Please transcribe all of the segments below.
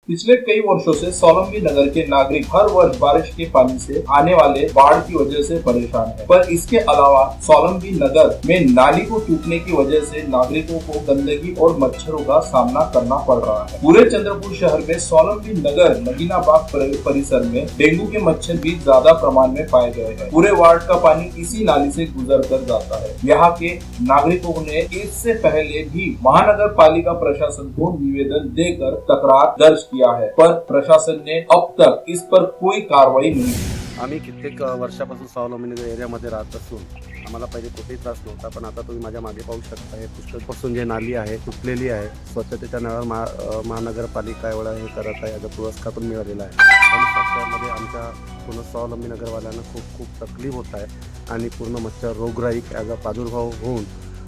पिछले कई वर्षों से स्वावलंबी नगर के नागरिक हर वर्ष बारिश के पानी से आने वाले बाढ़ की वजह से परेशान है। पर इसके अलावा स्वावलंबी नगर में नाली को टूटने की वजह से नागरिकों को गंदगी और मच्छरों का सामना करना पड़ रहा है। पूरे चंद्रपुर शहर में स्वावलंबी नगर नगीना बाग परिसर में डेंगू के मच्छर भी ज्यादा प्रमाण में पाए गए हैं। पूरे वार्ड का पानी इसी नाली से गुजर कर जाता है। यहाँ के नागरिकों ने इससे पहले भी महानगर पालिका प्रशासन को निवेदन देकर तकरार दर्ज किया है, पर प्रशासन ने अब तक इस पर कोई कारवाई नहीं की। आम्ही कित्येक वर्षापासून स्वावलंबी नगर एरियामध्ये राहत असून आम्हाला पहिले कुठेही त्रास नव्हता, पण आता तुम्ही माझ्या मागे पाहू शकता हे पुष्कळपासून जे नाली आहे तुटलेली आहे, स्वच्छतेच्या नावावर महानगरपालिका एवढा हे करत आहे, याचा पुरस्कार पण मिळालेला आहे। पण सध्यामध्ये आमच्या पूर्ण स्वावलंबी नगरवाल्यांना खूप तकलीफ होत आहे आणि पूर्ण मच्छर रोगराई याचा प्रादुर्भाव होऊन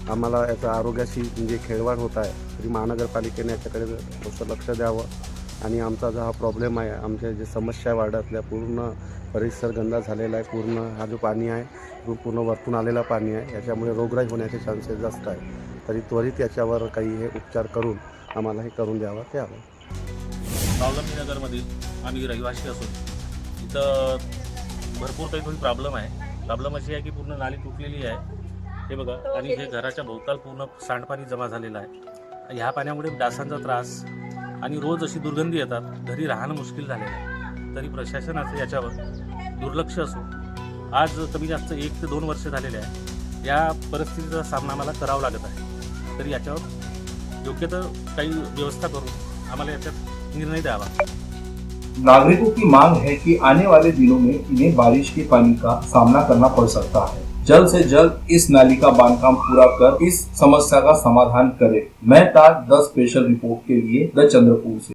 आम्हाला याचा आरोग्याशी म्हणजे खेळवाड होत आहे। तरी महानगरपालिकेने याच्याकडे थोडंसं लक्ष द्यावं आणि आमचा जो हा प्रॉब्लेम आहे, आमच्या जे समस्या वार्डातल्या पूर्ण परिसर गंदा झालेला आहे, पूर्ण हा जो पाणी आहे पूर्ण वरतून आलेला पाणी आहे, याच्यामुळे रोगराई होण्याचे चान्सेस जास्त आहे। तरी त्वरित याच्यावर काही हे उपचार करून आम्हाला हे करून द्यावं ते हवं। स्वावलंबी नगरमधील आम्ही रहिवासी असून इथं भरपूर काही प्रॉब्लेम आहे। प्रॉब्लेम अशी आहे की पूर्ण नाली तुटलेली आहे हे बघा, आणि हे घराच्या भोवताल पूर्ण सांडपाणी जमा झालेलं आहे। ह्या पाण्यामुळे डासांचा त्रास आणि रोज अशी दुर्गंधी येतात, घरी राहणं मुश्किल झालेलं आहे। तरी प्रशासनाचं याच्यावर दुर्लक्ष असो, आज कमी जास्त 1 ते 2 वर्ष झालेले आहे या परिस्थितीचा सामना आम्हाला करावा लागत आहे। तरी याच्यावर योग्य तर काही व्यवस्था करून आम्हाला याच्यात निर्णय द्यावा। नागरिकों की मांग है कि आने वाले दिनों में इन्हें बारिश के पानी का सामना करना पड़ सकता है। जल्द से जल्द इस नाली का बांधकाम पूरा कर इस समस्या का समाधान करे। मैं ताज 10 स्पेशल रिपोर्ट के लिए द चंद्रपुर से।